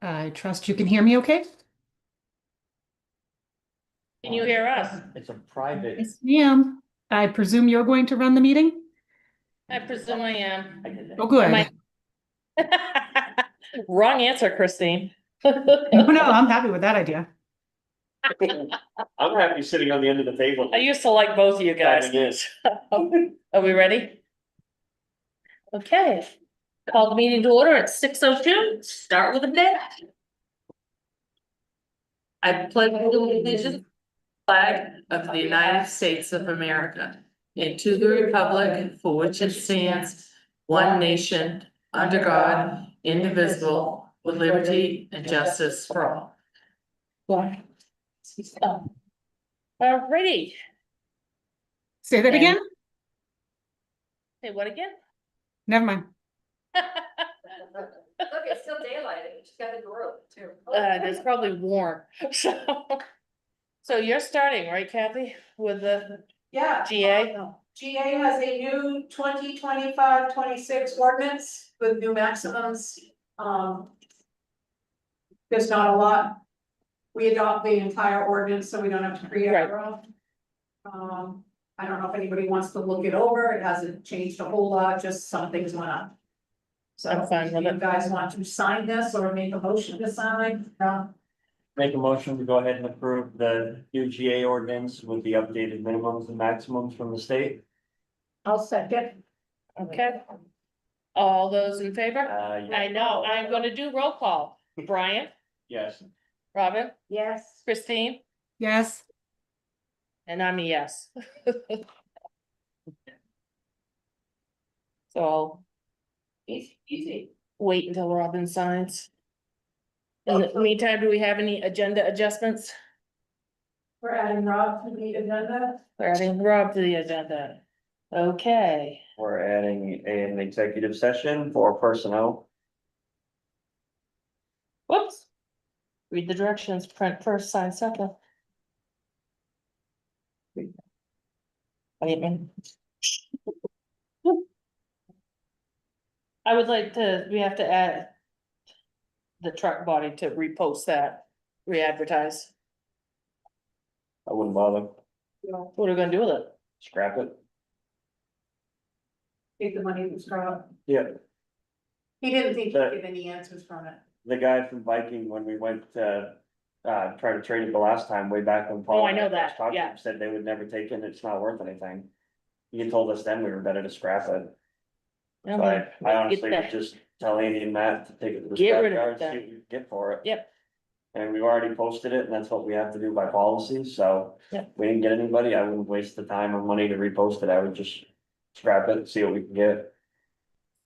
I trust you can hear me okay? Can you hear us? It's a private. Yes, ma'am. I presume you're going to run the meeting? I presume I am. Oh, good. Am Wrong answer, Christine. No, I'm happy with that idea. I'm happy sitting on the end of the table. I used to like both of you guys. Timing is. Are we ready? Okay. Call the meeting to order at 6:02. Start with a dash. I pledge allegiance to the flag of the United States of America and to the republic for which it stands, one nation, under God, indivisible, with liberty and justice for all. Alrighty. Say that again? Say what again? Never mind. Look, it's still daylight, and you just got a door open too. It's probably warm, so you're starting, right, Kathy, with the Yeah. GA? GA has a new 2025-26 ordinance with new maximums, there's not a lot. We adopt the entire ordinance, so we don't have to create our own. I don't know if anybody wants to look it over, it hasn't changed a whole lot, just some things went up. So I'm fine if with you it. guys want to sign this or make a motion to sign, Make a motion to go ahead and approve the new GA ordinance with the updated minimums and maximums from the state. I'll second. Okay. All those in favor? Yeah. I know, I'm gonna do roll call. Brian, Yes. Robin, Yes. Christine, Yes. and I'm a yes. So. Easy. Wait until Robin signs. In the meantime, do we have any agenda adjustments? We're adding Rob to the agenda. We're adding Rob to the agenda. Okay, We're adding an executive session for personnel. whoops. Read the directions, print first, sign second. Wait a minute. I would like to, we have to add the truck body to repost that, re-advertise. I wouldn't bother. What are we gonna do with it? Scrap it. Take the money from Scott. Yeah. He didn't think he'd That- get any answers from it. The guy from Viking, when we went to, try to trade it the last time, way back when. Oh, I Paul know and that, first talked to yeah. him, Said they would never take it, it's not worth anything. He told us then we were better to scrap it. So I honestly would just tell Andy and Matt to take it to the Get scrap rid of yard, it see then. what we can get for it. Yep. And we've already posted it, and that's what we have to do by policy, so. Yep. If we didn't get anybody, I wouldn't waste the time or money to repost it, I would just scrap it and see what we can get.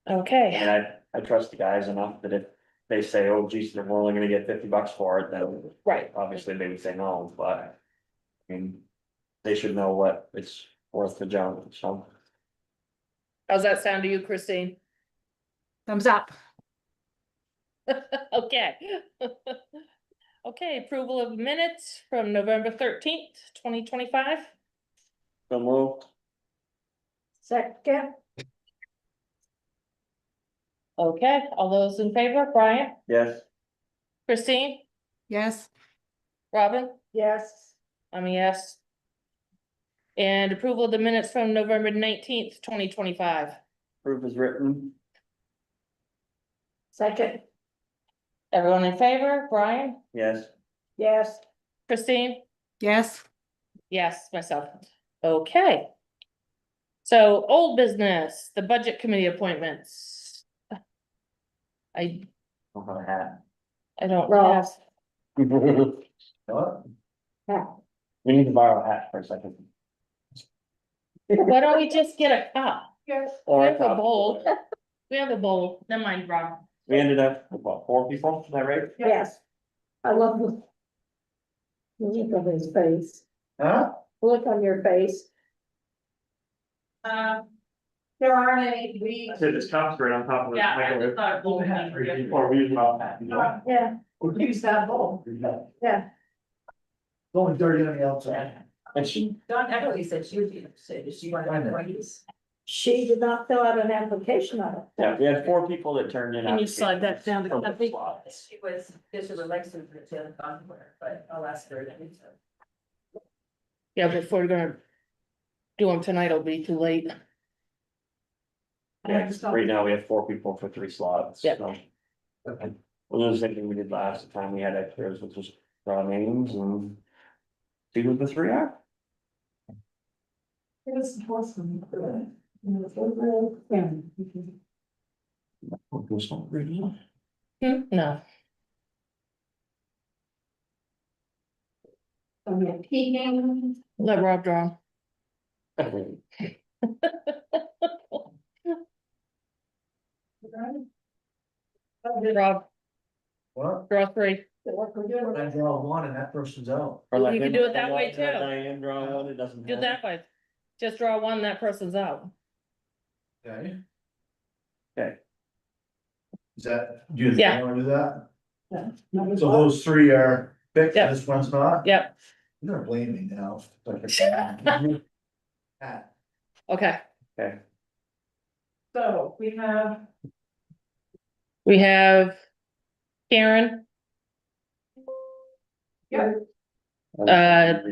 Okay, And I trust the guys enough that if they say, oh geez, we're only gonna get $50 for it, then. right, Obviously, they would say no, but. I mean, they should know what it's worth to jump, so. how's that sound to you, Christine? Thumbs up. Okay. Okay, approval of minutes from November 13th, 2025. So moved. Second. Okay, all those in favor, Brian, Yes. Christine, Yes. Robin, Yes. I'm a yes. And approval of the minutes from November 19th, 2025. Proof is written. Second. Everyone in favor, Brian, Yes. Yes. Christine? Yes. Yes, myself. Okay. So old business, the budget committee appointments. I Don't have a hat. don't Ross. have, What? We need to borrow a hat for a second. why don't we just get a cup? Yes. We Or have a cup. bowl. We have a bowl, never mind, Rob. We ended up with what, 4 people, is that right? Yes. I love the look on his face. Huh? Look on your face. There aren't any, we. I said this cup's right on top of the Yeah, I just microwave. thought bowl would be good. Or we use about that, you know? Yeah, we'll use that bowl. Yeah. Going dirty on the outside. And she, Don Everly said she would be interested if she wanted to raise. She did not fill out an application on it. Yeah, we had 4 people that turned in. Can you slide that down to applications Kathy? for the slots. She was, this is Alexa for the somewhere, but I'll ask her. Yeah, but if we're gonna do them tonight, it'll be too late. Yeah, right now we have 4 people for 3 slots. Yep. So. Okay. Well, the same thing we did last time we had extras, which was draw names and see who the 3 are. It was awesome. No. So we have peeking. Let Rob draw. Rob, What? draw 3. I draw one and that person's out. Or let You can him- do it that way, let too. Diane draw one, it doesn't Do have. that way. Just draw one, that person's out. Okay. Okay. Is that, do you Yeah. wanna do that? Yeah. So those 3 are fixed, Yep. this one's not? Yep, You're gonna blame me now. Ah, okay. Okay, So we have, We have Karen, yeah,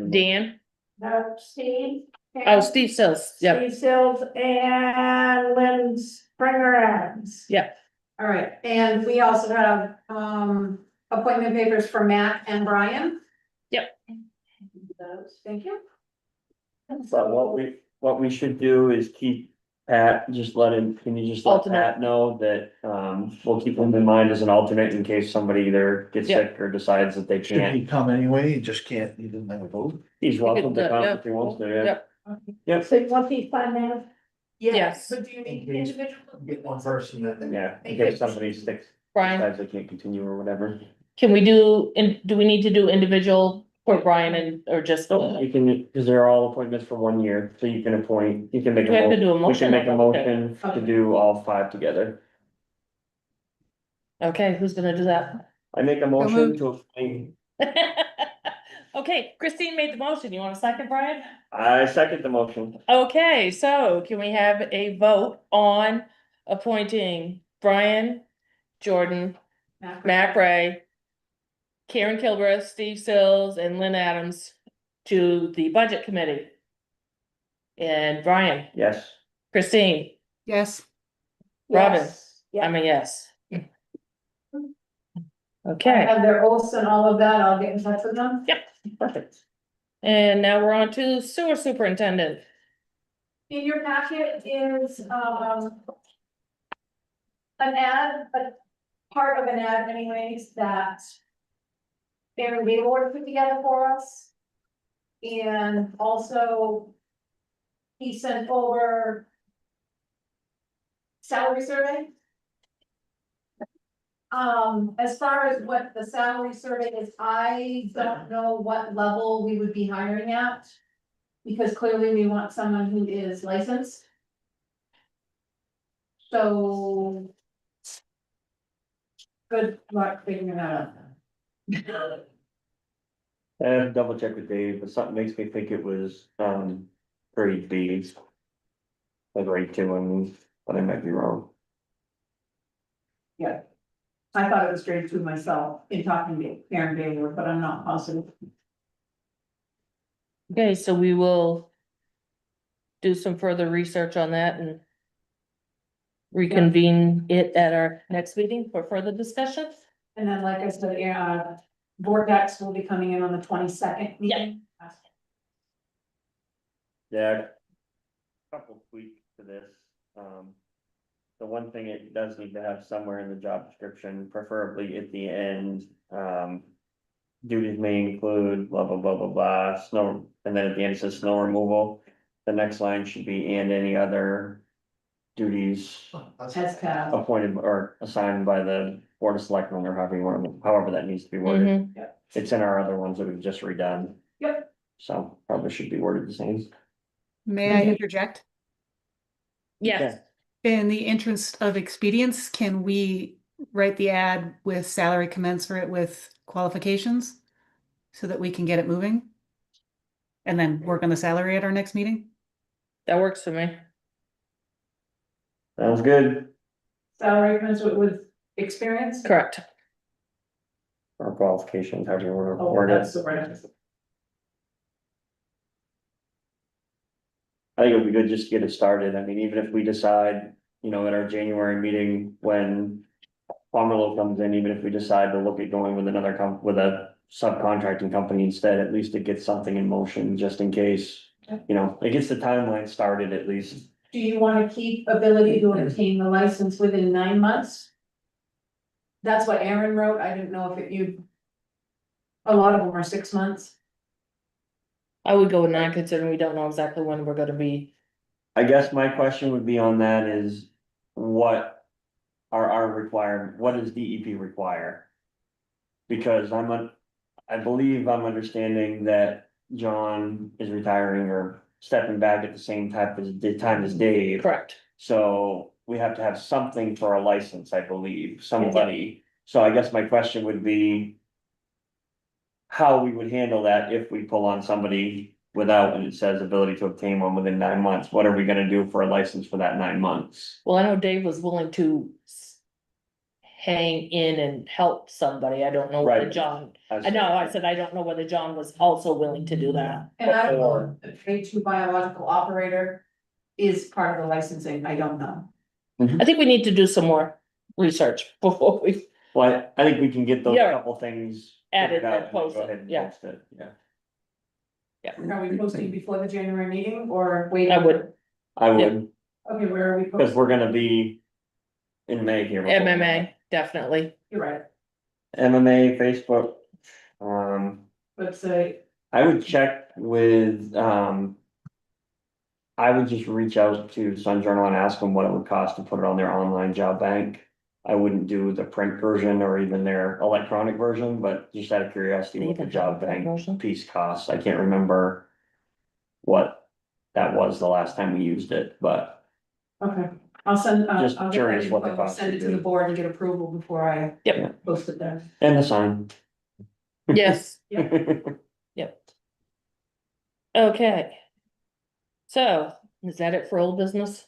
Dan, No, Steve. oh, Steve Sills, yep, Steve Sills and Lynn Springer Adams. yep. all right, and we also have, appointment papers for Matt and Brian. Yep. Those, thank you. but what we should do is keep Pat, just let him, can you just let Alternate. Pat know that, we'll keep him in mind as an alternate in case somebody either gets Yep. sick or decides that they Should can't. he come anyway, he just can't, he doesn't have a vote? He's welcome to Yep, come if he wants to, yeah. Yep, Yep, So once he's done that, Yes. But do you need Okay. individual? Get one person that. yeah, in case somebody sticks, Brian, decides they can't continue or whatever. can we do we need to do individual for Brian and, or just? So you can, cause they're all appointments for 1 year, so you can appoint, you can make. Do we have to do a We motion? can make a Okay. motion to do all 5 together. Okay, who's gonna do that? I make a motion moved. to appoint, Okay, Christine made the motion. You want a second, Brian? I second the motion. Okay, so can we have a vote on appointing Brian, Jordan, Matt Ray, Karen Kilbreth, Steve Sills, and Lynn Adams to the budget committee? And Brian, Yes, Christine, Yes, Robin, yes, yeah. I'm a yes. I Okay, have their oaths and all of that, I'll get in touch with them. perfect. And now we're on to sewer superintendent. In your packet is, an ad, a part of an ad anyways, that Aaron Gaylord put together for us. And also, he sent over salary survey. As far as what the salary survey is, I don't know what level we would be hiring at. Because clearly we want someone who is licensed. So. Good luck figuring that out. I have to double check with Dave, but something makes me think it was, grade B. Like grade 2, I mean, but I might be wrong. Yeah. I thought it was grade 2 myself in talking to Aaron Baylor, but I'm not positive. Okay, so we will do some further research on that and reconvene it at our next meeting for further discussion. And then, like I said, Vortex will be coming in on the 22nd meeting. Yeah. Couple tweaks to this, the one thing it does need to have somewhere in the job description, preferably at the end, duties may include blah, blah, blah, blah, blah, snow, and then at the end it says snow removal. The next line should be and any other duties As Cal. appointed or assigned by the board of selectmen or however that needs to be worded. Mhm. It's in our other ones that we've just redone. Yep. So probably should be worded the same. may I interject? Yes, In the interest of expedience, can we write the ad with salary commensurate with qualifications? So that we can get it moving? And then work on the salary at our next meeting? that works for me. Sounds good. Salary commensurate with experience? Correct. Or qualifications, however you want to Oh, word it. that's the right. I think it would be good just to get it started. I mean, even if we decide, you know, at our January meeting, when Pomerlo comes in, even if we decide to look at going with another with a subcontracting company instead, at least it gets something in motion, just in case. You know, it gets the timeline started at least. Do you wanna keep ability to obtain the license within 9 months? That's what Aaron wrote, I didn't know if you. A lot of them are 6 months. I would go with 9, considering we don't know exactly when we're gonna be. I guess my question would be on that is, what are our requirement, what does DEP require? Because I believe I'm understanding that John is retiring or stepping back at the same time as Dave. Correct. So we have to have something for a license, I believe, somebody. So I guess my question would be, how we would handle that if we pull on somebody without, and it says ability to obtain one within 9 months, what are we gonna do for a license for that 9 months? Well, I know Dave was willing to hang in and help somebody. I don't know whether Right. John, I know, I said, I don't know whether John was also willing to do that. And I don't know if a grade 2 biological operator is part of the licensing, I don't know. I think we need to do some more research before we, Well, I think we can get those Yeah. couple things. Added figured out and and then go posted, ahead and yeah. post it, yeah. Are we posting before the January meeting or wait? I would. I would, Okay, where are we because posting? we're gonna be in May here. before we know MMA, it. definitely. You're right, MMA, Facebook, um, let's say, I would check with, I would just reach out to Sun Journal and ask them what it would cost to put it on their online job bank. I wouldn't do the print version or even their electronic version, but just out of curiosity, They what the even job have a print bank version? piece costs. I can't remember what that was the last time we used it, but okay, I'll send, Just I'll get that curious what the info, cost send it would to the be. board and get approval before I. Yep. Post it there. and the sign. Yes, Yeah. yep. Okay. So, is that it for old business?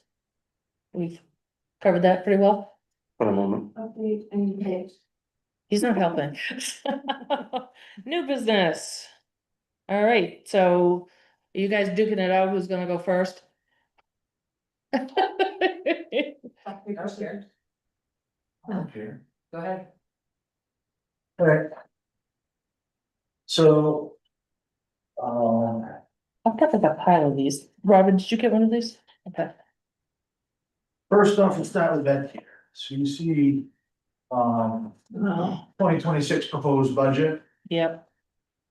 We've covered that pretty well. For the moment. Update and page. He's not helping. New business. All right, so are you guys duking it out? Who's gonna go first? Okay. Go ahead. Alright. So. I've got like a pile of these. Robin, did you get one of these? Okay. First off, we'll start with Medicare. So you see, Oh, 2026 proposed budget. yep,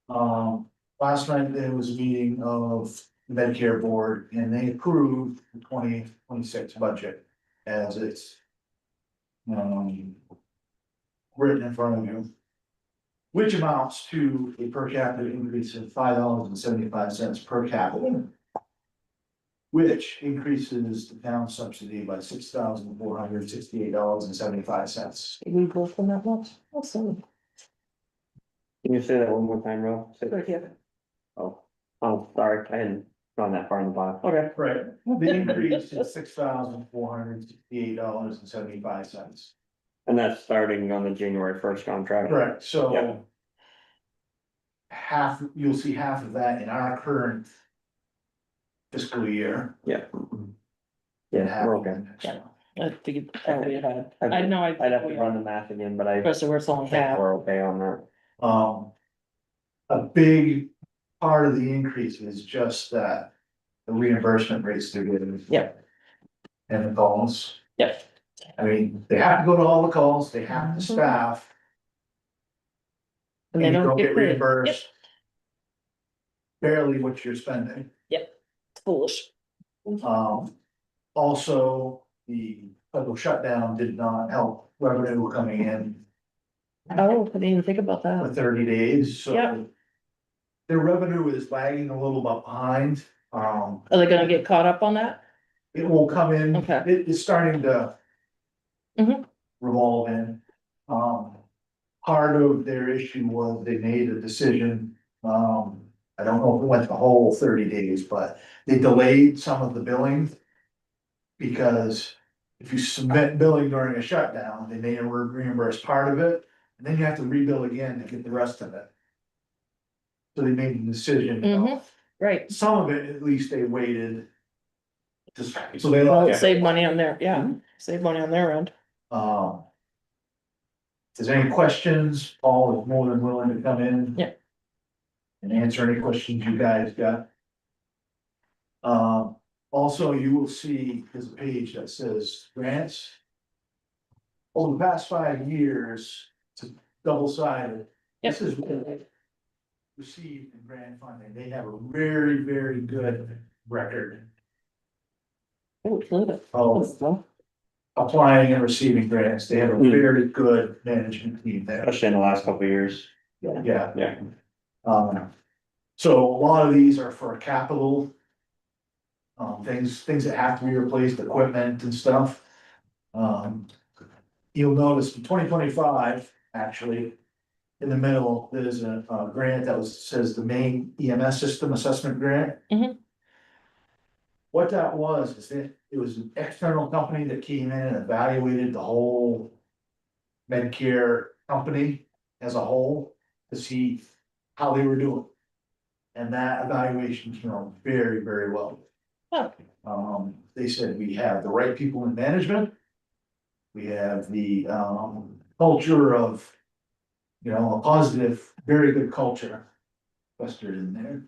Last night there was a meeting of the Medicare board and they approved the 2026 budget as it's. Written in front of you. Which amounts to a per capita increase of $5.75 per capita. Which increases the town subsidy by $6,468.75. did we go from that much? Awesome. Can you say that one more time, Rob? Say- Right here. Oh, sorry, I hadn't gone that far in the bottom. Okay. Right, the increase is $6,468.75. And that's starting on the January 1st contract. Correct, Yeah. so. You'll see half of that in our current. Fiscal year. Yeah. and Yeah, half we're in the okay. next one. I figured, we had, I know, I'd have to run the math again, but I Especially where it's only think half. we're okay on that. A big part of the increase is just that the reimbursement rates they're getting. Yep. And the calls. Yep. I mean, they have to go to all the calls, they have Mhm. to staff. And they you don't get paid. reimbursed. Barely what you're spending. It's foolish. Also, the federal shutdown did not help revenue coming in Oh, I didn't even think about for that. 30 days, so. Yep. Their revenue is lagging a little bit behind, Are they gonna get caught up on that? it will come in, Okay. it's starting to. Mhm. Revolve in, part of their issue was they made a decision, I don't know if it went the whole 30 days, but they delayed some of the billing. Because if you submit billing during a shutdown, they may reimburse part of it, and then you have to rebill again to get the rest of it. So they made the decision, Right, some of it, at least they waited. So they. well, save money on their, yeah, save money on their end. If there's any questions, Paul is more than willing to come in. Yeah. And answer any questions you guys got. Also, you will see there's a page that says grants. Over the past 5 years, it's double-sided. This is what they received in grant funding. They have a very, very good record Oh, it's lit. of applying and receiving grants. They have a very good management team there. Especially in the last couple of years. Yeah. Yeah. So a lot of these are for capital. Things that have to be replaced, equipment and stuff. You'll notice in 2025, actually. In the middle, there's a grant that says the main EMS system assessment grant. Mhm. What that was, is it was an external company that came in and evaluated the whole. Medicare company as a whole to see how they were doing. And that evaluation came out very, very well. Huh. They said we have the right people in management. We have the culture of, a positive, very good culture. Clustered in there.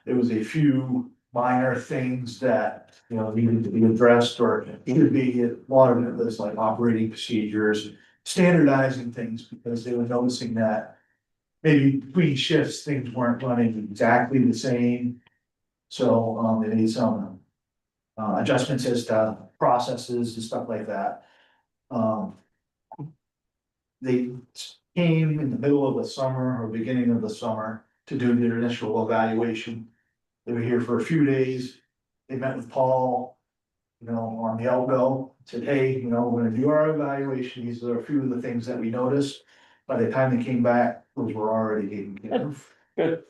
There was a few minor things that, needed to be addressed or should be, a lot of it was like operating procedures. Standardizing things because they were noticing that maybe between shifts, things weren't running exactly the same. So, they made some adjustments as to processes and stuff like that. They came in the middle of the summer or beginning of the summer to do their initial evaluation. They were here for a few days. They met with Paul, on the outgo, said, hey, we're gonna do our evaluation. These are a few of the things that we noticed. By the time they came back, those were already taken care of. Good.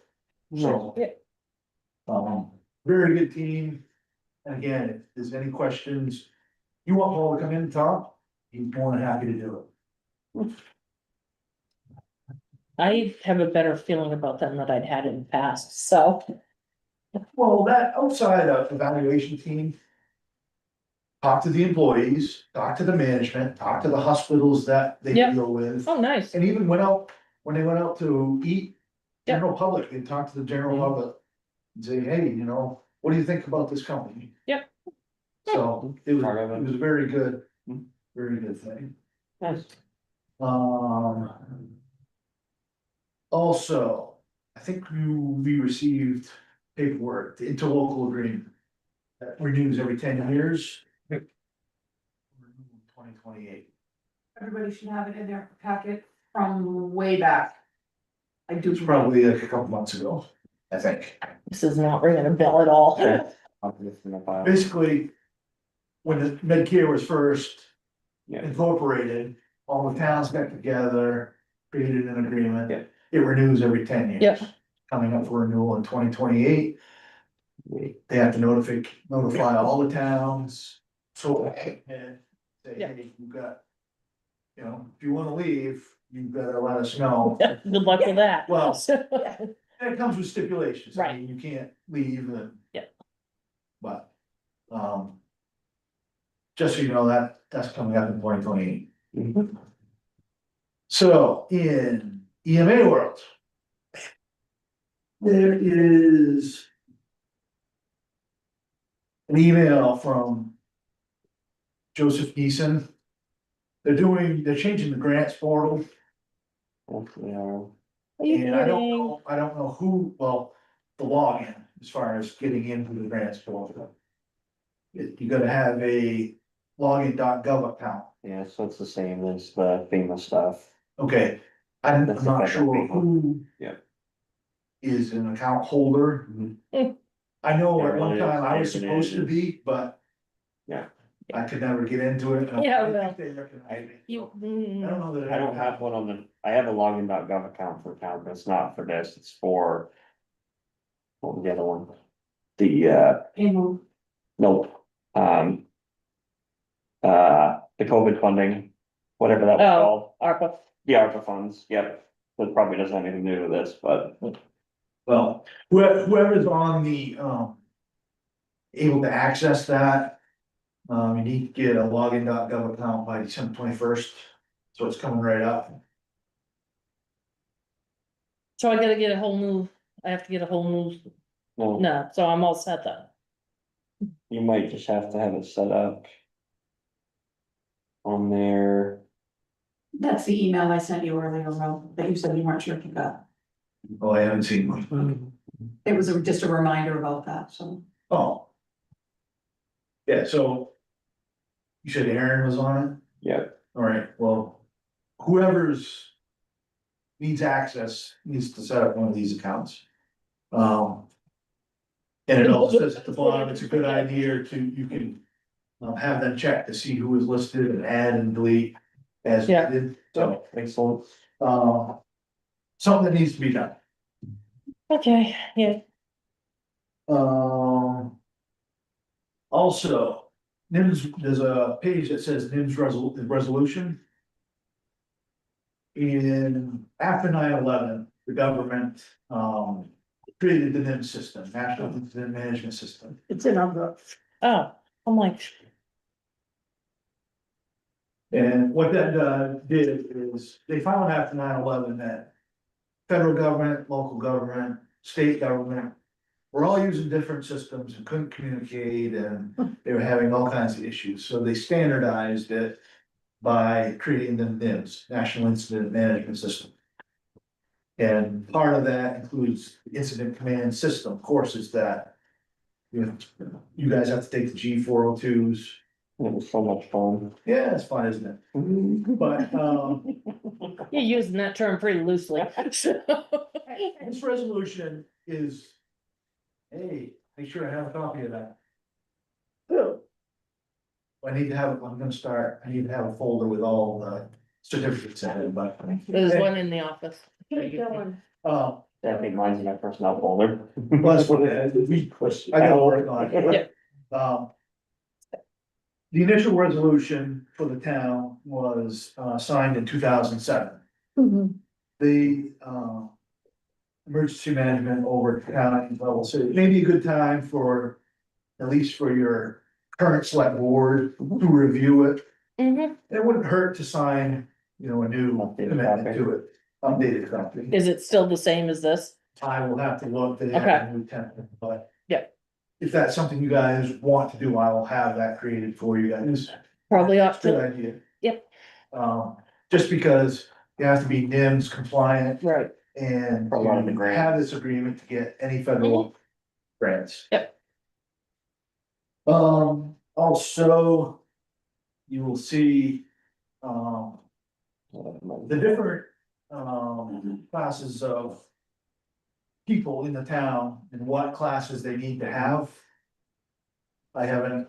So. Yeah. Very good team. And again, if there's any questions, you want Paul to come in and talk, he's more than happy to do it. I have a better feeling about them than I'd had in the past, so. Well, that outside of evaluation team. Talk to the employees, talk to the management, talk to the hospitals that they Yeah. deal with. Oh, nice. And even when they went out to eat, general public, they talked to the general public. And say, hey, what do you think about this company? Yep. So it was a very good thing. Nice. Also, I think we received paperwork, the interlocal agreement. That renews every 10 years. 2028. Everybody should have it in their packet from way back. I do. It was probably like a couple months ago, I think. This is not ringing a bell at all. Basically, when the Medicare was first Yeah. incorporated, all the towns got together, created an agreement. Yeah. It renews every 10 years. Yeah. Coming up for renewal in 2028. They have to notify all the towns. So, and say, Yeah. hey, you've got. If you wanna leave, you've gotta let us know. Good luck with that. Well, And it comes with stipulations, I Right. mean, you can't leave and. Yeah. But, just so you know, that's coming up in 2028. So in EMA world. There is. An email from. Joseph Neeson. They're changing the grants portal. Are you And I don't kidding? know who, well, the login, as far as getting into the grants portal. You gotta have a login.gov account, Yeah, so it's the same as the FEMA stuff. okay, I'm That's the not federal sure FEMA. who. Yeah. Is an account holder. I know at one time I was supposed to be, but. Yeah. I could never get into it. Yeah, I well, think they recognize me. You, I don't know that. I don't have one on I have a login.gov account for town, but it's not for this, it's for. What was the other one? The, nope, uh, the COVID funding, whatever that was Oh, called, ARPA. the ARPA funds, yep. That probably doesn't have anything to do with this, but Well, whoever's on the, able to access that, you need to get a login.gov account by December 21st, so it's coming right up. So I gotta get a whole new, I have to get a whole new, no, no, so I'm all set then. you might just have to have it set up on there. That's the email I sent you earlier, Ro, that you said you weren't sure if you got. Oh, I haven't seen one. It was just a reminder about that, so. Oh. Yeah, so. You said Aaron was on it? Yeah, Alright, well, whoever's. Needs access needs to set up one of these accounts. And it also says at the bottom, it's a good idea to, you can. Have them check to see who is listed and add and delete as Yeah. needed, so, excellent. something that needs to be done. Okay, yeah, Also, NIMS, there's a page that says NIMS resolution. In, after 9/11, the government, created the NIMS system, National Incident Management System. It's in our book. oh, I'm like, And what that did is, they found after 9/11 that federal government, local government, state government, we're all using different systems and couldn't communicate, and they were having all kinds of issues, so they standardized it by creating the NIMS, National Incident Management System. And part of that includes the Incident Command System courses that you guys have to take the G402s. It was so much fun. Yeah, it's fun, isn't it? But, you're using that term pretty loosely, so. this resolution is, hey, make sure I have a copy of that. I need to have, I'm gonna start, I need to have a folder with all the certificates in it, but. There's one in the office. Uh, I think mine's in my personnel folder. Plus, I gotta work on it. Um. The initial resolution for the town was, signed in 2007. The, emergency management over county level, so it may be a good time for, at least for your current select board to review it. Mhm. It wouldn't hurt to sign, you know, a new Updated commitment copy. to it, updated copy. Is it still the same as this? I will have to look, they Okay. have a new template, but. Yeah. If that's something you guys want to do, I will have that created for you guys. Probably ought It's a good to, idea. Yep. Just because you have to be NIMS compliant right, and For a lot of the you grants. have this agreement to get any federal grants. Yep. Also. You will see, the different, classes of. People in the town and what classes they need to have. I haven't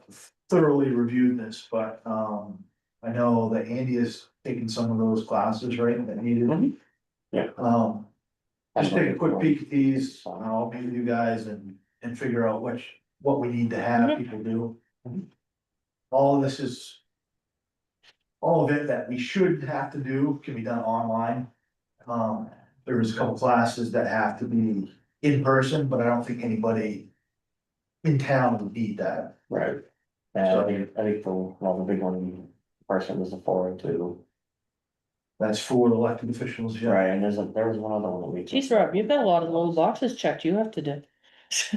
thoroughly reviewed this, but, I know that Andy has taken some of those classes, right, that needed. Mhm. Yeah. Just take a quick peek at these, I'll meet with you guys and figure out what we need to have Mhm. people do. All of this is. All of it that we should have to do can be done online. There's a couple classes that have to be in person, but I don't think anybody in town would need that. Right. Yeah, I think the big one, person was the 402. That's for elected officials, yeah. Right, and there was one other one that we. geez, Rob, you've got a lot of little boxes checked you have to do.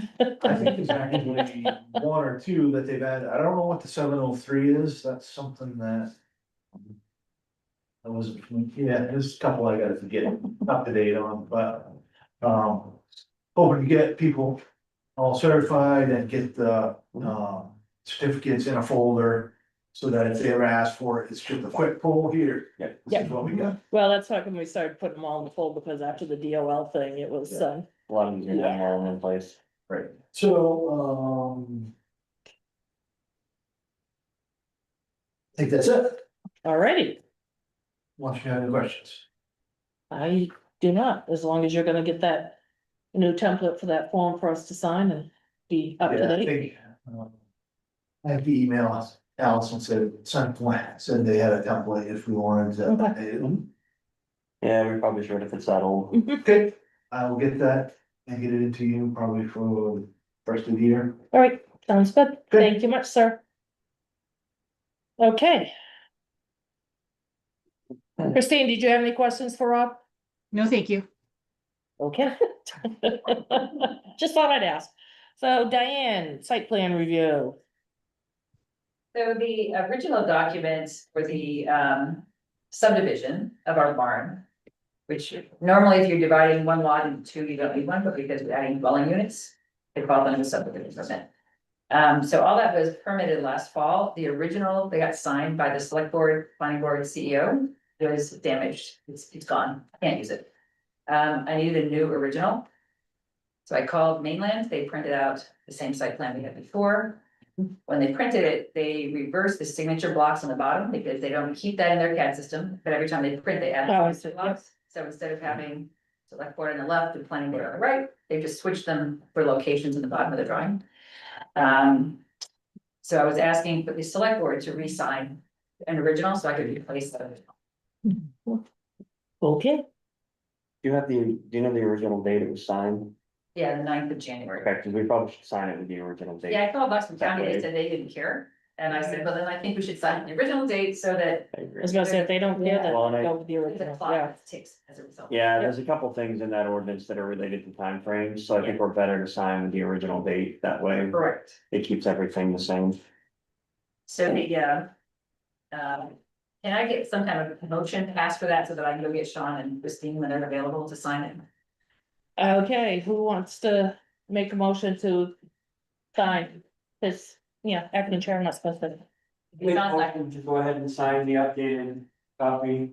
I think there's actually one or two that they've added. I don't know what the 703 is. That's something that. I wasn't, yeah, there's a couple I gotta get up to date on, but, hoping to get people all certified and get the, certificates in a folder. So that if they ever ask for it, it's just a quick pull here. Yeah. This is what we got. Well, that's how come we started putting them all in the folder, because after the DOL thing, it was, A lot of these are done all in one place. Right. So, I think that's it. alrighty, Unless you have any questions. I do not, as long as you're gonna get that new template for that form for us to sign and be up to Yeah, I date. think, I have the email Allison said they had a template if we wanted to. Okay. Yeah, we probably should if it's that old. Okay, I will get that and get it into you probably for first of the year. All right, sounds good. Good. Thank you much, sir. Okay. Christine, did you have any questions for Rob? No, thank you. Okay. Just thought I'd ask. So Diane, site plan review. So the original documents for the subdivision of our barn. Which normally if you're dividing one lot into two, you don't need one, but because we're adding dwelling units, they call them the subdivision permit. So all that was permitted last fall. The original, they got signed by the select board, planning board, CEO, was damaged. It's gone. I can't use it. I needed a new original. So I called Mainland. They printed out the same site plan we had before. When they printed it, they reversed the signature blocks on the bottom because they don't keep that in their CAD system, but every time they print, they add. Oh, I see. Yep. blocks. So instead of having select board on the left and planning board on the right, they just switched them for locations in the bottom of the drawing. So I was asking for the select board to re-sign an original so I could replace the original. Okay, Do you know the original date it was signed? Yeah, the 9th of January. Okay, because we probably should sign it with the original date. Yeah, I called Buxton County, they said they didn't care. And I said, well, then I think we should sign the original date so that I agree. I was gonna say, if they don't care, then Well, and I- go with the the original, clock yeah. ticks as a result. Yeah, there's a couple things in that ordinance that are related to timeframes, so I think we're better to sign with the original date, that way Correct. it keeps everything the same. So the, can I get some kind of motion passed for that so that I can go get Sean and Christine when they're available to sign it? Okay, who wants to make a motion to sign this, yeah, acting chair, I'm not supposed to. It's not like- To go ahead and sign the updated copy.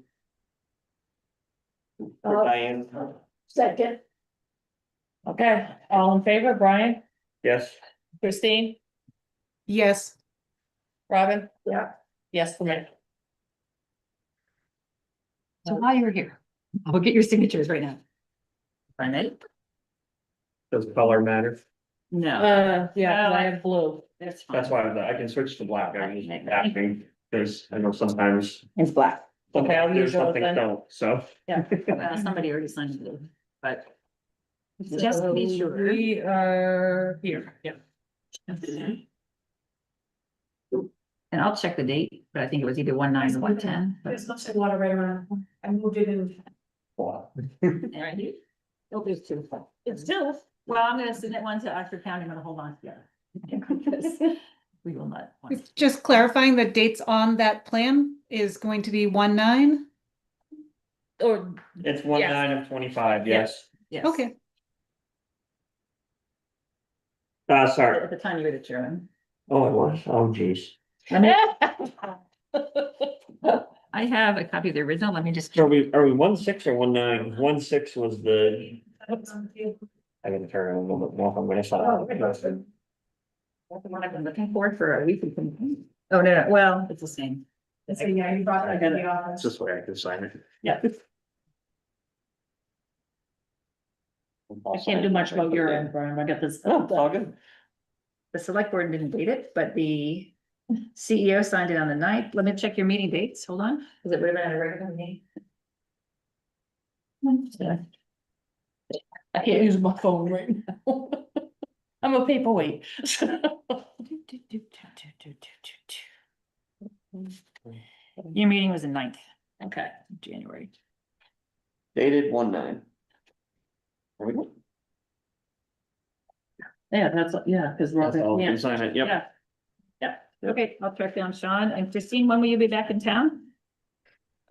For Diane. Second. Okay, all in favor, Brian, Yes. Christine, Yes, Robin? Yeah. Yes, for me. So while you're here, I'll get your signatures right now. Find it? Does color matter? No, Yeah, 'cause I have blue. that's fine. That's why I can switch to black, I was just asking, because I know sometimes. It's black. Okay, I'll use There's yours something then. don't, so. Yeah. Somebody already signed it, but. Just to be So sure. We are here, yeah. And I'll check the date, but I think it was either 1/9 or 1/10. There's not a lot of right around. I moved it in. Alright. Oh, there's two. It's still. Well, I'm gonna submit one to Oxford County, I'm gonna hold on together. Because we will not. just clarifying the dates on that plan is going to be 1/9. Or, It's 1/9 of 25, yes. Yes. Okay, Sorry, At the time you were the chairman. oh, it was, oh geez. Let me, I have a copy of the original, let me just. So are we 1/6 or 1/9? 1/6 was the, I gotta turn it a little bit more, I'm gonna shut up. That's the one I've been looking for a week. Oh, no, well, it's the same. So yeah, you brought that to the It's office. this way I can sign it. Yeah. I can't do much about your end, Brian, I got this. Oh, it's all good. The select board didn't date it, but the CEO signed it on the 9th. Let me check your meeting dates, hold on, because it would have been at a regular meeting. I can't use my phone right now. I'm a paperweight. Your meeting was the 9th. Okay, January. Dated 1/9. There we go. Yeah, that's, yeah, cause That's all, Robin, you can yeah, sign it, yep. yeah. Yeah, Okay, I'll track down Sean. And Christine, when will you be back in town?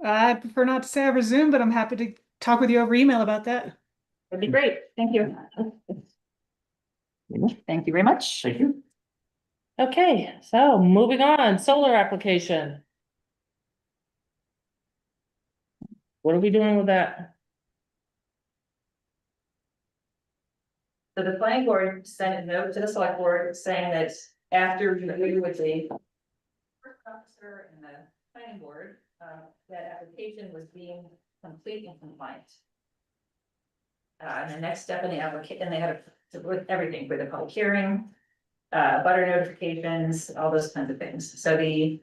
I prefer not to say over Zoom, but I'm happy to talk with you over email about that. That'd be great. Thank you. Thank you very much. Thank you. Okay, so moving on, solar application. What are we doing with that? So the planning board sent a note to the select board saying that after review with the first officer and the planning board, that application was being complete and compliant. And the next step in the application, and they had to put everything for the public hearing, butter notifications, all those kinds of things. So the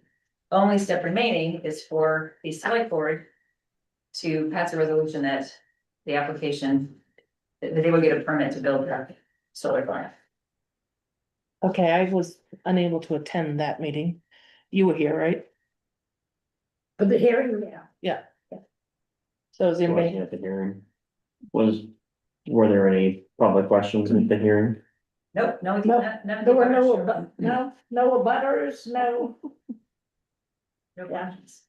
only step remaining is for the select board to pass a resolution that the application, that they will get a permit to build a solar farm. Okay, I was unable to attend that meeting. You were here, right? For the hearing, yeah. So is Wasn't anybody, at the hearing. Were there any public questions at the hearing? Nope, no, No, none of the There were no, others. no butters, no. No Yeah. questions.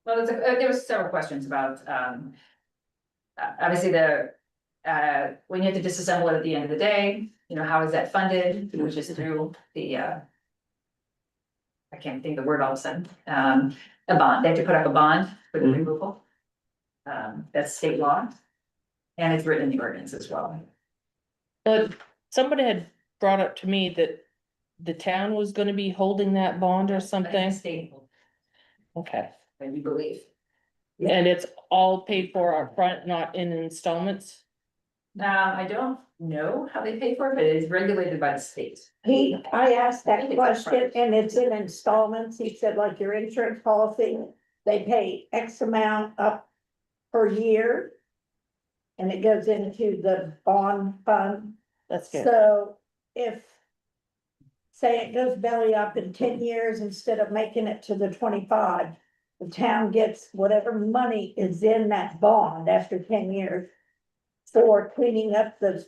Well, there was several questions about, obviously when you have to disassemble it at the end of the day, you know, how is that funded, which is through the, I can't think of the word all of a sudden, a bond, they have to put up a bond for the Mhm. removal. That's state law. And it's written in the ordinance as well. but somebody had brought up to me that the town was gonna be holding that bond or something? State, Okay, I do believe. and it's all paid for upfront, not in installments? I don't know how they pay for it, but it is regulated by the state. I asked I that think it's question upfront. and it's in installments. He said like your insurance policy, they pay X amount up per year. And it goes into the bond fund. That's good. So if, say it goes belly up in 10 years, instead of making it to the 25, the town gets whatever money is in that bond after 10 years for cleaning up the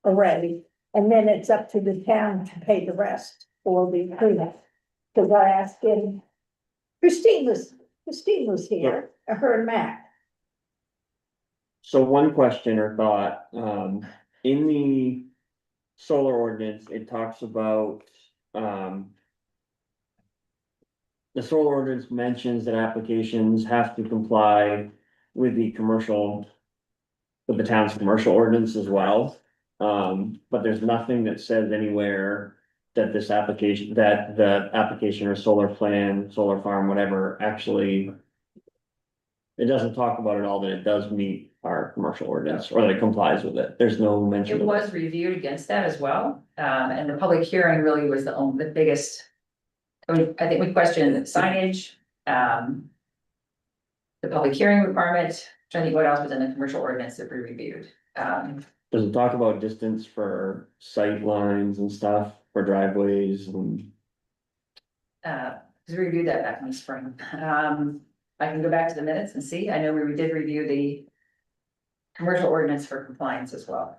array. And then it's up to the town to pay the rest for the cleanup. Because I asked him, Christine was here, her and Matt. So one question or thought, in the solar ordinance, it talks about, the solar ordinance mentions that applications have to comply with the commercial, with the town's commercial ordinance as well. But there's nothing that says anywhere that this application, that the application or solar plan, solar farm, whatever, actually. It doesn't talk about at all that it does meet our commercial ordinance or that it complies with it. There's no mention. It of was reviewed against that as well, and the public hearing really was the biggest. I think we questioned the signage, the public hearing requirement, trying to think what else was in the commercial ordinance that we reviewed. Does it talk about distance for sight lines and stuff for driveways and? Because we reviewed that back in the spring. I can go back to the minutes and see, I know we did review the commercial ordinance for compliance as well.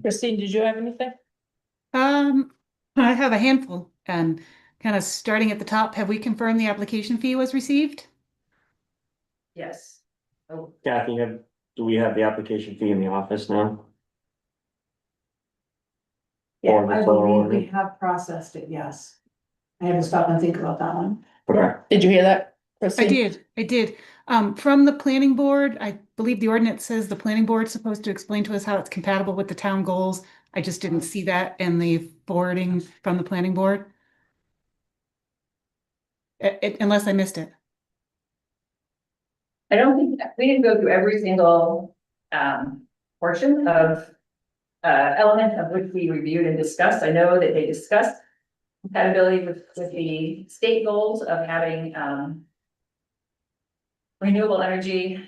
Christine, did you have anything? I have a handful and kind of starting at the top, have we confirmed the application fee was received? Yes. Oh, Kathy, do we have the application fee in the office now? Yeah, Or the I solar believe we ordinance? have processed it, yes. I haven't stopped and think about that one. Okay, Did you hear that, Christine? I did. From the planning board, I believe the ordinance says the planning board's supposed to explain to us how it's compatible with the town goals. I just didn't see that in the forwarding from the planning board. Unless I missed it. I don't think, we didn't go through every single, portion of, element of which we reviewed and discussed. I know that they discussed compatibility with the state goals of having, renewable energy.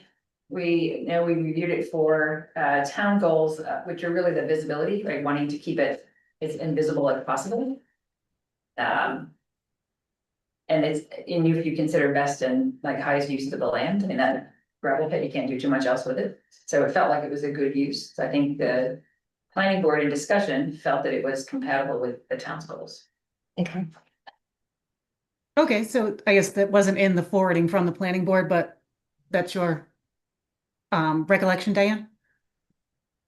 We know we reviewed it for, town goals, which are really the visibility, right, wanting to keep it as invisible as possible. And it's, and if you consider best and like highest use of the land, I mean, that gravel pit, you can't do too much else with it. So it felt like it was a good use. So I think the planning board in discussion felt that it was compatible with the town's goals. Okay. Okay, so I guess that wasn't in the forwarding from the planning board, but that's your recollection, Diane?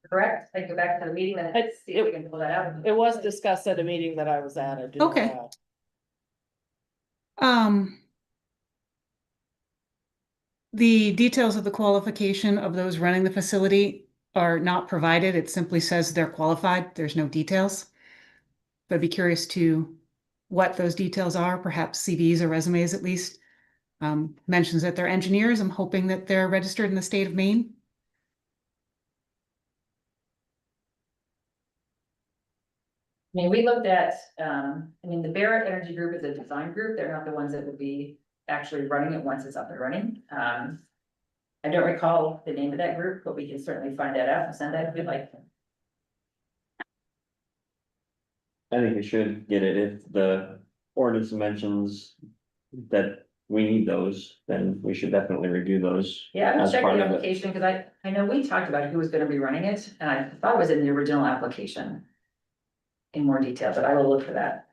Correct? I can go back to the meeting and see if we can pull that out. It was discussed at a meeting that I was at. I didn't know Okay. how. The details of the qualification of those running the facility are not provided. It simply says they're qualified. There's no details. But I'd be curious to what those details are, perhaps CVs or resumes at least. Mentions that they're engineers. I'm hoping that they're registered in the state of Maine. mean, we looked at, the Barrett Energy Group is a design group, they're not the ones that would be actually running it once it's up and running. I don't recall the name of that group, but we can certainly find that out and send that if you'd like. I think we should get it, if the ordinance mentions that we need those, then we should definitely review those. Yeah, I would as check part the of it. application, because I know we talked about who was gonna be running it, and I thought it was in the original application. In more detail, but I will look for that.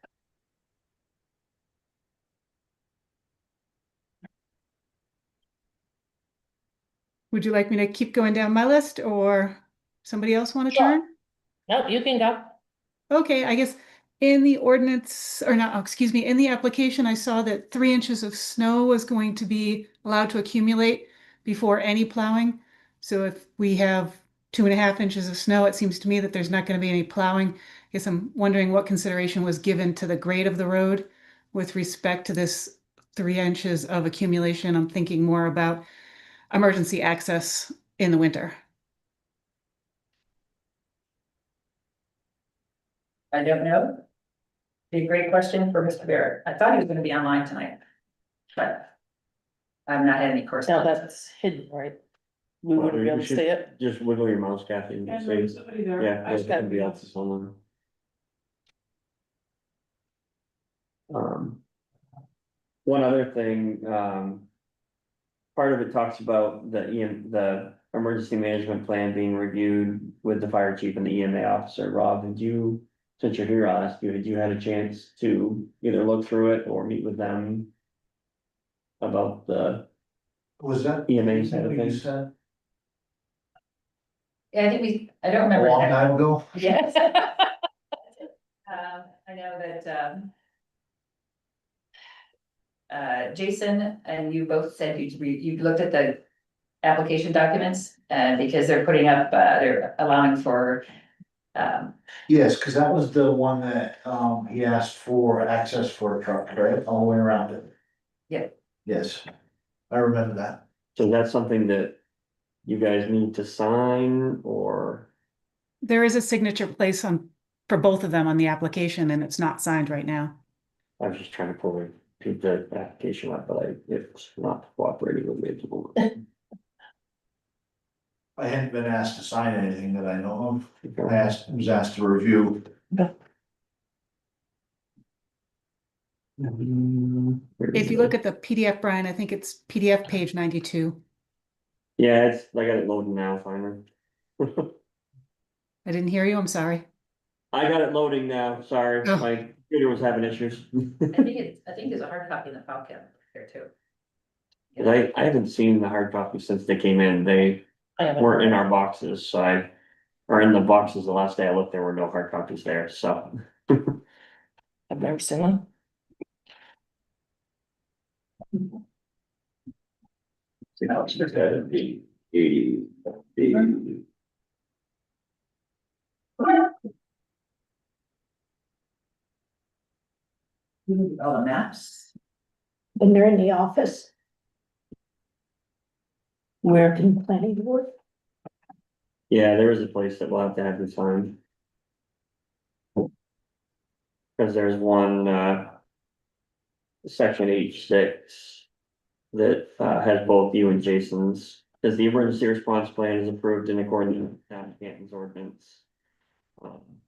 Would you like me to keep going down my list or somebody else want to Sure. turn? Nope, you can go. Okay, I guess in the ordinance, or not, excuse me, in the application, I saw that 3 inches of snow was going to be allowed to accumulate before any plowing. So if we have 2.5 inches of snow, it seems to me that there's not going to be any plowing. I guess I'm wondering what consideration was given to the grade of the road with respect to this 3 inches of accumulation. I'm thinking more about emergency access in the winter. I don't know. Be a great question for Mr. Barrett. I thought he was gonna be online tonight. But. I've not had any Now correspondence. that's hidden, right? We wouldn't be able to see it. Just wiggle your mouse, Kathy, and And see. there's somebody there. Yeah, I there's just got- somebody else is on there. One other thing, part of it talks about the emergency management plan being reviewed with the fire chief and the EMA officer. Rob, since you're here, I'll ask you, had you had a chance to either look through it or meet with them about the Was that? EMA side of you things? said Yeah, I don't A remember. long exactly. time ago? Yes. I know that, Jason and you both said you looked at the application documents, because they're putting up, they're allowing for, Yes, cause that was the one that, he asked for access for a truck, right, all the way around it. Yeah. Yes, I remember that. So that's something that you guys need to sign, or? There is a signature place for both of them on the application, and it's not signed right now. I was just trying to pull the application up, but it's not cooperating with me at the moment. I hadn't been asked to sign anything that I know of. I Okay. was asked to review. If you look at the PDF, Brian, I think it's PDF page 92. Yeah, I got it loading now, finally. I didn't hear you, I'm sorry. I got it loading now, sorry, Oh. my computer was having issues. I think there's a hard copy in the file cabinet there too. I haven't seen the hard copy since they came in, they I haven't. weren't in our boxes, so or in the boxes the last day I looked, there were no hard copies there, so. I've never seen one. That'd be 80. All the maps. When they're in the office, Where? in the planning board. Yeah, there is a place that we'll have to have you sign. Cause there's one, section H6 that, has both you and Jason's, cause the emergency response plan is approved in accordance with Town of Canton's ordinance.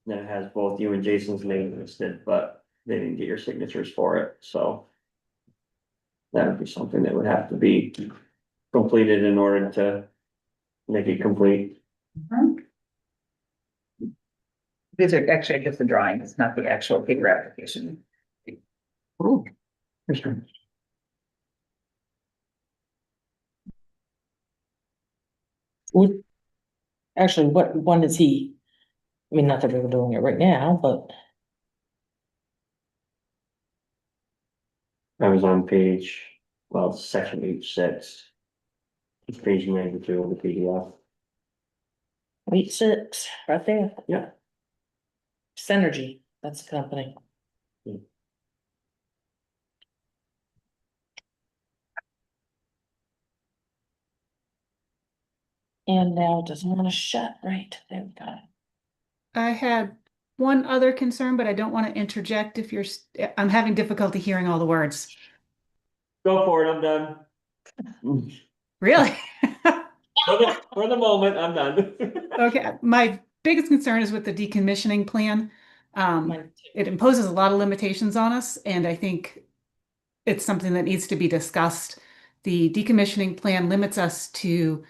Then it has both you and Jason's name listed, but they didn't get your signatures for it, so. That would be something that would have to be completed in order to make it complete. These are actually just the drawings, not the actual paper application. Oh. For sure. Actually, what one is he? I mean, not that we're doing it right now, but I was on section H6. It's page 92 of the PDF. 8-6, right there. Yeah. Synergy, that's the company. Hmm. And now it doesn't want to shut, right? There we go. I had one other concern, but I don't want to interject if you're, I'm having difficulty hearing all the words. Go for it, I'm done. Really? For the moment, I'm done. Okay, my biggest concern is with the decommissioning plan. Mine It imposes a lot of limitations on us, and I think it's something that needs to be discussed. The decommissioning plan limits us to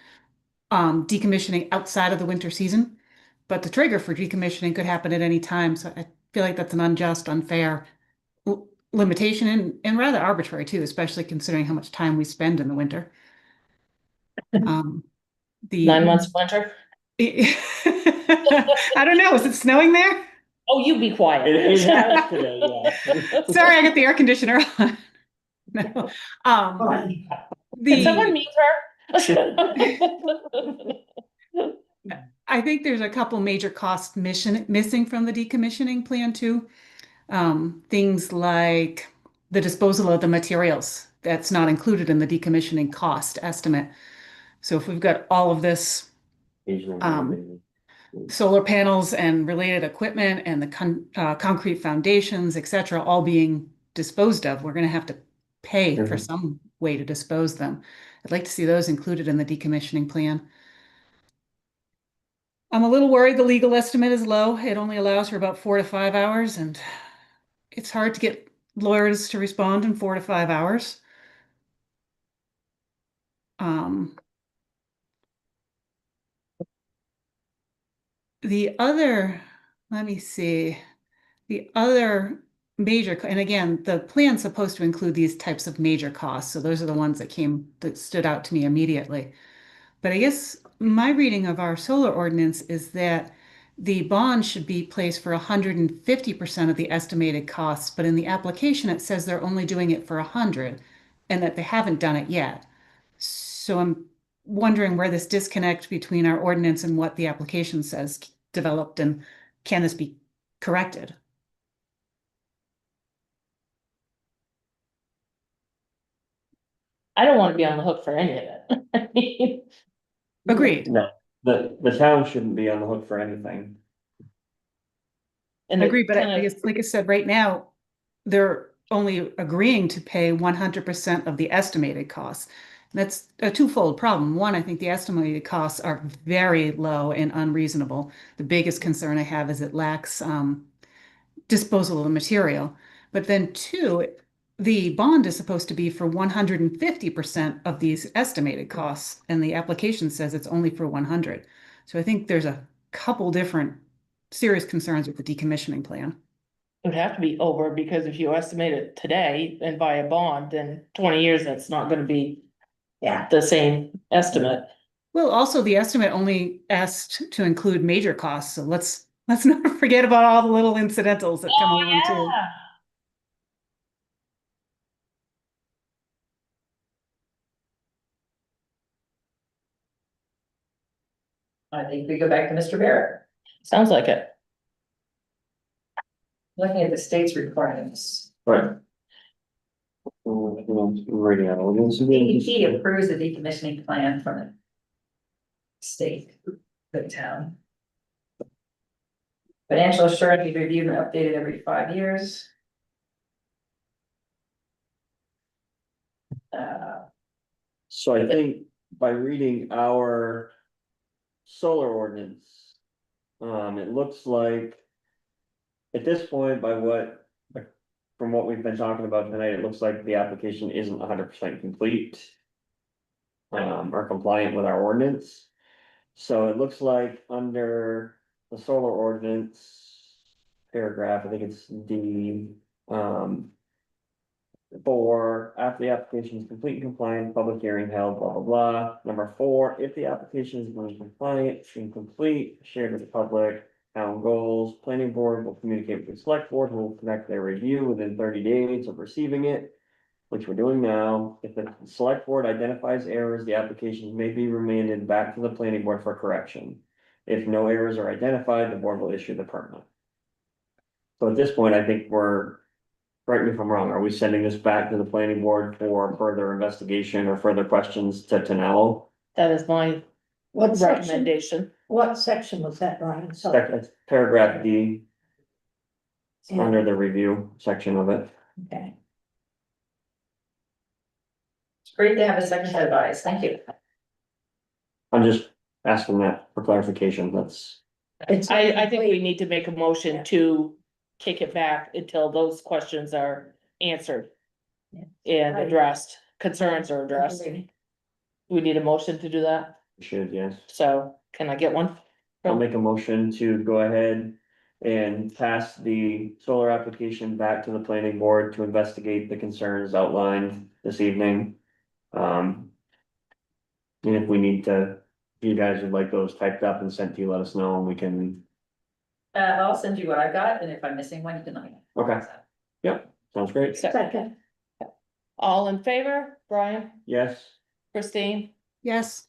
decommissioning outside of the winter season, but the trigger for decommissioning could happen at any time. So I feel like that's an unjust, unfair limitation and rather arbitrary too, especially considering how much time we spend in the winter. The 9 months of winter. I don't know. Is it snowing there? Oh, you be quiet. It has today, yeah. Sorry, I got the air conditioner on. No. Can someone The mute her? I think there's a couple major costs missing from the decommissioning plan too. Things like the disposal of the materials that's not included in the decommissioning cost estimate. So if we've got all of this solar panels and related equipment and the concrete foundations, et cetera, all being disposed of, we're going to have to pay for some way to dispose them. I'd like to see those included in the decommissioning plan. I'm a little worried the legal estimate is low. It only allows for about 4 to 5 hours, and it's hard to get lawyers to respond in 4 to 5 hours. The other, let me see, the other major, and again, the plan's supposed to include these types of major costs. So those are the ones that stood out to me immediately. But I guess my reading of our solar ordinance is that the bond should be placed for 150% of the estimated costs, but in the application, it says they're only doing it for 100 and that they haven't done it yet. So I'm wondering where this disconnect between our ordinance and what the application says developed, and can this be corrected? I don't want to be on the hook for any of it. I mean, Agreed. No, the town shouldn't be on the hook for anything. and it Agreed, but I kinda- guess, like I said, right now, they're only agreeing to pay 100% of the estimated costs. And that's a twofold problem. One, I think the estimated costs are very low and unreasonable. The biggest concern I have is it lacks disposal of the material. But then two, the bond is supposed to be for 150% of these estimated costs, and the application says it's only for 100. So I think there's a couple different serious concerns with the decommissioning plan. It would have to be over, because if you estimate it today and buy a bond, then 20 years, that's not gonna be the same estimate. Well, also the estimate only asked to include major costs, so let's not forget about all the little incidentals that come along too. I think we go back to Mr. Barrett, Sounds like it. looking at the state's requirements. Right. Reading out. DEP approves the decommissioning plan from the state, the town. Financial assurance is reviewed and updated every 5 years. So I think by reading our solar ordinance, it looks like at this point, from what we've been talking about tonight, it looks like the application isn't 100% complete. Or compliant with our ordinance. So it looks like under the solar ordinance paragraph, I think it's D, for after the application is complete and compliant, public hearing held, blah, blah, blah. Number 4, if the application is non-compliant, incomplete, shared with the public, town goals, planning board will communicate with the select board, who will conduct their review within 30 days of receiving it, which we're doing now. If the select board identifies errors, the application may be remanded back to the planning board for correction. If no errors are identified, the board will issue the permit. So at this point, I think correct me if I'm wrong, are we sending this back to the planning board for further investigation or further questions to Tonello? That is my What section, recommendation. what section was that, Brian? So That's paragraph D. It's under the review section of it. Okay. It's great to have a second set of eyes. Thank you. I'm just asking that for clarification, that's, It's I think we need to make a motion to kick it back until those questions are answered. And addressed, concerns are addressed. We need a motion to do that, should, yes. so can I get one? I'll make a motion to go ahead and pass the solar application back to the planning board to investigate the concerns outlined this evening. And if we need to, if you guys would like those typed up and sent to you, let us know and we can, I'll send you what I've got, and if I'm missing one, you can let me know. okay, yep, sounds great, Second, All in favor, Brian, yes. Christine, Yes,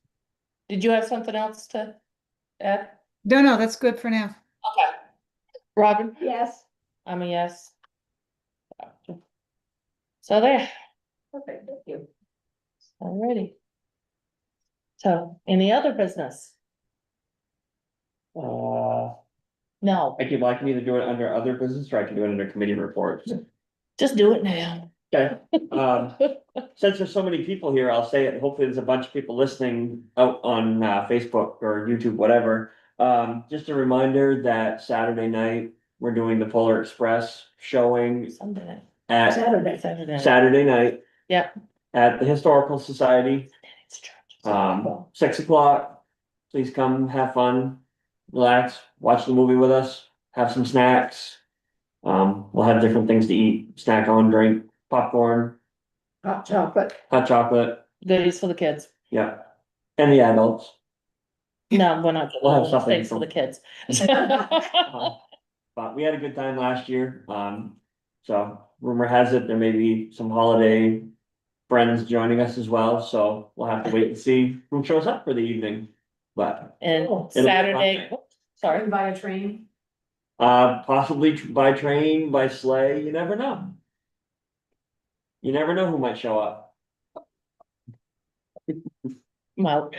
did you have something else to add? no, that's good for now. Okay. Robin, yes, I'm a yes. So there, Perfect, thank you. alrighty. So, any other business? No, I could like me to do it under other business or I can do it under committee reports. just do it now. Okay, since there's so many people here, I'll say it, hopefully there's a bunch of people listening out on Facebook or YouTube, whatever. Just a reminder that Saturday night, we're doing the Polar Express showing Sunday, at Saturday. Saturday night. Yeah. At the Historical Society, It's church. 6 o'clock. Please come, have fun, relax, watch the movie with us, have some snacks. We'll have different things to eat, snack on, drink, popcorn, hot chocolate. hot chocolate, Goodies for the kids. yeah, and the adults. No, we're not. We'll have something Thanks for the kids. But we had a good time last year, so rumor has it there may be some holiday friends joining us as well, so we'll have to wait and see who shows up for the evening. But, And Oh, be Saturday, fun. sorry, By a train. possibly by train, by sleigh, you never know. You never know who might show up. well.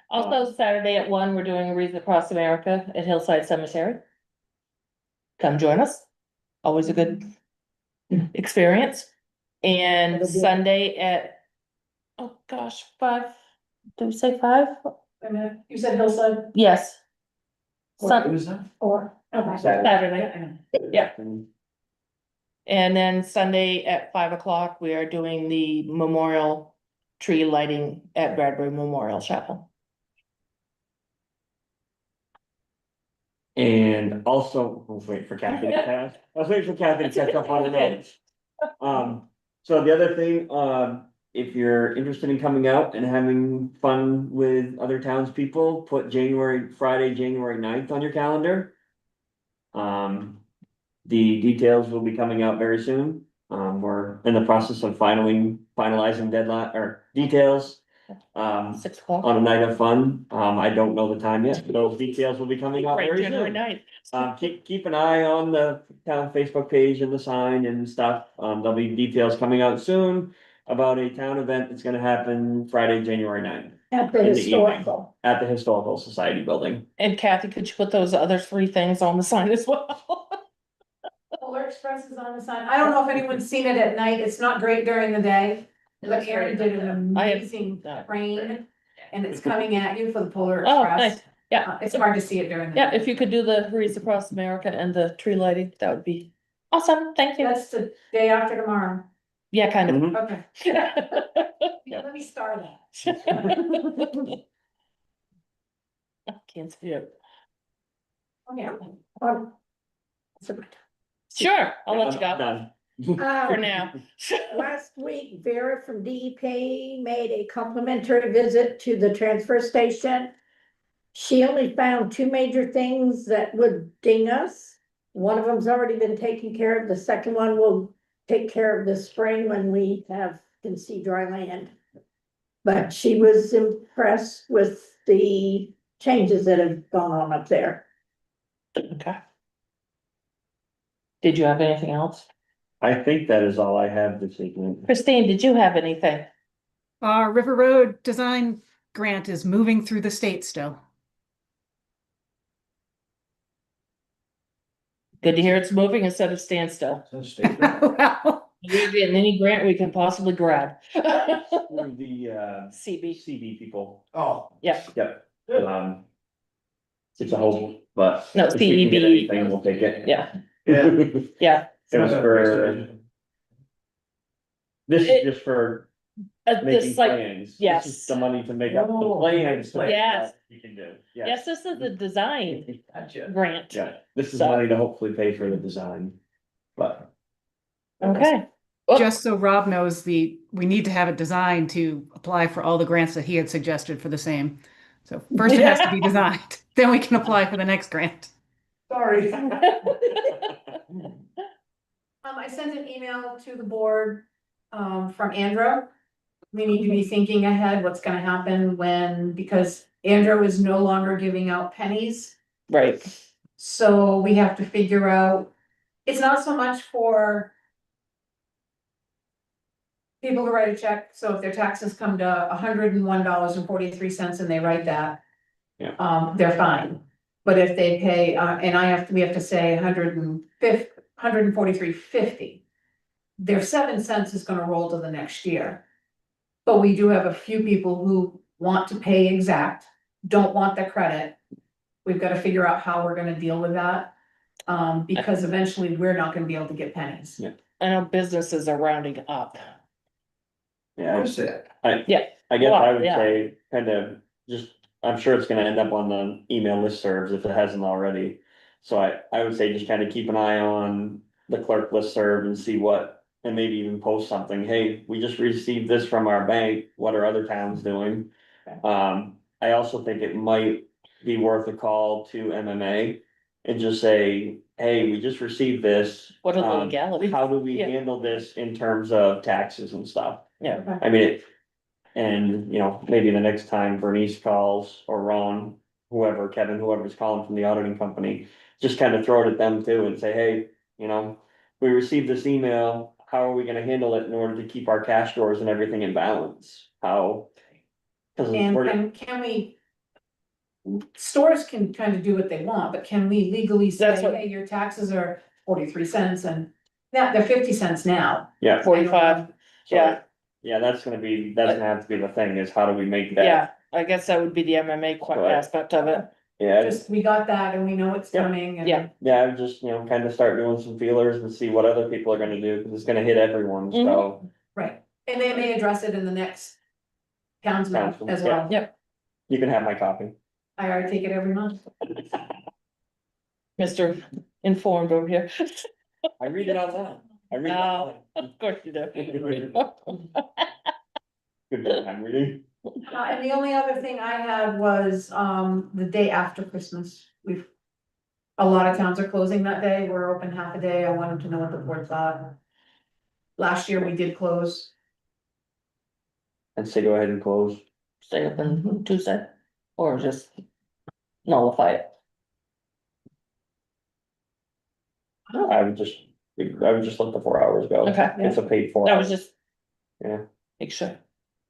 Also, Saturday at 1, we're doing a Wreath Across America at Hillside Cemetery. Come join us. Always a good experience. And Sunday at, oh gosh, 5, did we say 5? Wait a minute, you said Hillside? Yes. Sun, was that? Or, okay. Saturday, yeah. And then Sunday at 5 o'clock, we are doing the memorial tree lighting at Bradbury Memorial Chapel. And also, I was waiting for Kathy to catch, I was waiting for Kathy to catch up on the notes. So the other thing, if you're interested in coming out and having fun with other townspeople, put Friday, January 9th on your calendar. The details will be coming out very soon. We're in the process of finalizing deadline or details. 6 o'clock. On a night of fun. I don't know the time yet, but those details will be coming out Right, very January soon. 9th. Keep an eye on the town Facebook page and the sign and stuff. There'll be details coming out soon about a town event that's gonna happen Friday, January 9th. At the In the evening. historical. At the Historical Society building. And Kathy, could you put those other 3 things on the sign as well? Polar Express is on the sign. I don't know if anyone's seen it at night. It's not great during the day. But Aaron did an I have- amazing train and it's coming at you for the Polar Oh, Express. nice, yeah. It's hard to see it during the. Yeah, day. if you could do the Wreaths Across America and the tree lighting, that would be awesome, thank you. That's the day after tomorrow. Yeah, kind of. Mhm. Okay, let me start that. Can't see it. Okay. Um, Sure, I'll let you go Done. for now. Last week, Vera from DEP made a complimentary visit to the transfer station. She only found 2 major things that would ding us. One of them's already been taken care of. The second one will take care of this spring when we can see dry land. But she was impressed with the changes that have gone on up there. Okay. Did you have anything else? I think that is all I have this evening. Christine, did you have anything? Our River Road design grant is moving through the state still. Good to hear it's moving instead of standstill. So stay there. Well, We're getting any grant we can possibly grab. Through the CB, CB people, Oh. yeah, yep, it's a hope, but. No, if we can get CEB. anything, we'll take it. yeah, It yeah. was for, this is just for This making like, plans. This yes. is the money to make up the Oh, plans. to Yes. what You can do, yes, this is the design grant. Yeah, this is So- money to hopefully pay for the design, but. Okay. just so Rob knows, we need to have it designed to apply for all the grants that he had suggested for the same. So first it has to be designed, then we can apply for the next grant. Sorry. I sent an email to the board, from Andrew. We need to be thinking ahead what's gonna happen when, because Andrew is no longer giving out pennies. Right, So we have to figure out, it's not so much for people to write a check, so if their taxes come to $101.43 and they write that. Yeah. They're fine, but if they pay, and we have to say $143.50. Their 7 cents is gonna roll to the next year. But we do have a few people who want to pay exact, don't want the credit. We've gotta figure out how we're gonna deal with that. Because eventually we're not gonna be able to get pennies. Yeah. I know businesses are rounding up. Yeah, What's that? I Yeah. guess I Well, would yeah. say kind of just, I'm sure it's gonna end up on the email listservs if it hasn't already. So I would say just kind of keep an eye on the clerk listserv and see what, and maybe even post something, hey, we just received this from our bank, what are other towns doing? I also think it might be worth a call to MMA and just say, hey, we just received this. What are the legalities? How do we Yeah. handle this in terms of taxes and stuff? Yeah, I mean, and, you know, maybe the next time Bernice calls or Ron, whoever, Kevin, whoever's calling from the auditing company, just kind of throw it at them too and say, hey, you know, we received this email, how are we gonna handle it in order to keep our cash drawers and everything in balance? How? Cause And we're, can we? Stores can kind of do what they want, but can we legally say, That's what- hey, your taxes are 43 cents and. Yeah, they're 50 cents now. yeah. 45, so, yeah. Yeah, that's gonna have to be the thing, is how do we make that? yeah, I guess that would be the MMA Right. aspect of it. Yeah, Just, we got that and we know it's Yeah. coming and. Yeah. yeah, I would just, you know, kind of start doing some feelers and see what other people are gonna do, cause it's gonna hit everyone, so. Right, and they may address it in the next. Townsman Council, as yeah. well. Yep. You can have my copy. I already take it every month. Mr. Informed over here. I read it out loud. I read it out Oh, of course you do. loud. Good time reading. And the only other thing I had was, the day after Christmas, a lot of towns are closing that day, we're open half a day, I wanted to know what the board thought. Last year we did close, I'd say go ahead and close. Stay open Tuesday, or just nullify it. I would just let the 4 hours go. Okay. It's a paid 4 That was hours. just. Yeah. Make sure.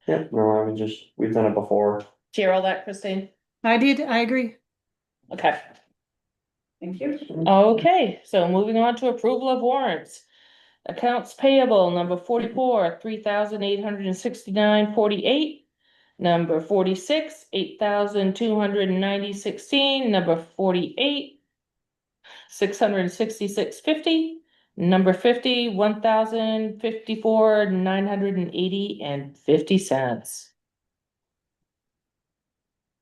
Yeah, no, I would just, we've done it before. Hear all that, Christine? I agree. Okay. thank you. Okay, so moving on to approval of warrants. Accounts payable, number 44, 3,869.48. Number 46, 8,290.16. Number 48, 666.50. Number 50, 1,054,980.50.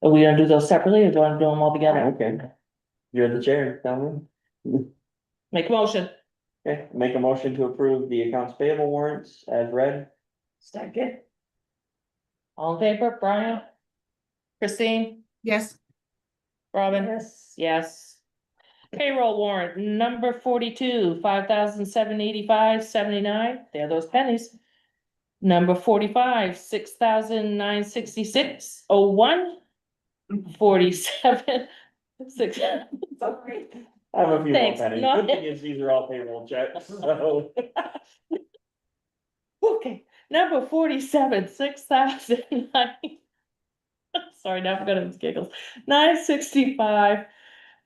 Are we gonna do those separately, or do you wanna do them all together? Okay. You're the chair, tell me. Make a motion. Okay, make a motion to approve the accounts payable warrants as read. Second. All in favor, Brian? Christine? Yes, Robin? Yes. Yes. Payroll warrant number 42, 5,785.79. There are those pennies. Number 45, 6,966.01. 47, 6. Sorry. I have a few more Thanks, pennies. no. Good thing is these are all payroll checks, so. Okay, number 47, 6,009. Sorry, now I'm gonna have giggles. 965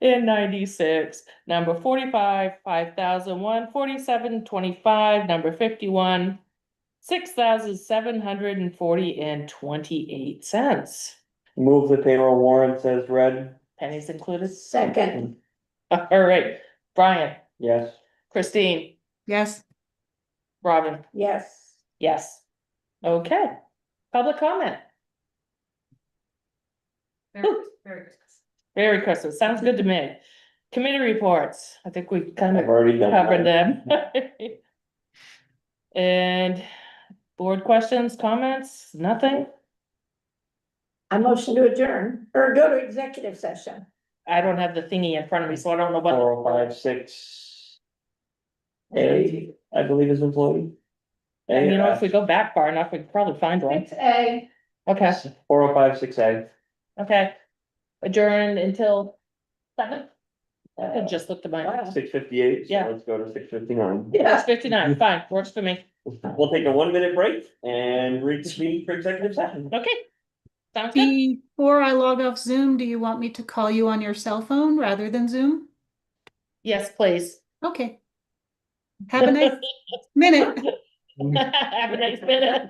and 96. Number 45, 5,001, 47.25. Number 51, 6,740 and 28 cents. Move the payroll warrants as read. Pennies included. Second, All right, Brian, Yes. Christine, Yes, Robin, yes. yes. Okay, public comment. Very good. Merry Christmas, sounds good to me. Committee reports, I think we kind I've of already done. covered mine. them. And board questions, comments, nothing? I motion to adjourn or go to executive session. I don't have the thingy in front of me, so I don't know what. 4056. A, I believe is employee. And you know, if we go back far enough, we could probably find one. It's A. Okay, 4056A. okay. Adjourned until 7? I just looked at my, 6:58, Yeah. so let's go to 6:59. Yeah. 6:59, fine, works for me. We'll take a 1-minute break and reconvene for executive session. Okay. Sounds good. before I log off Zoom, do you want me to call you on your cell phone rather than Zoom? Yes, please. Okay. Have a nice minute. Have a nice minute.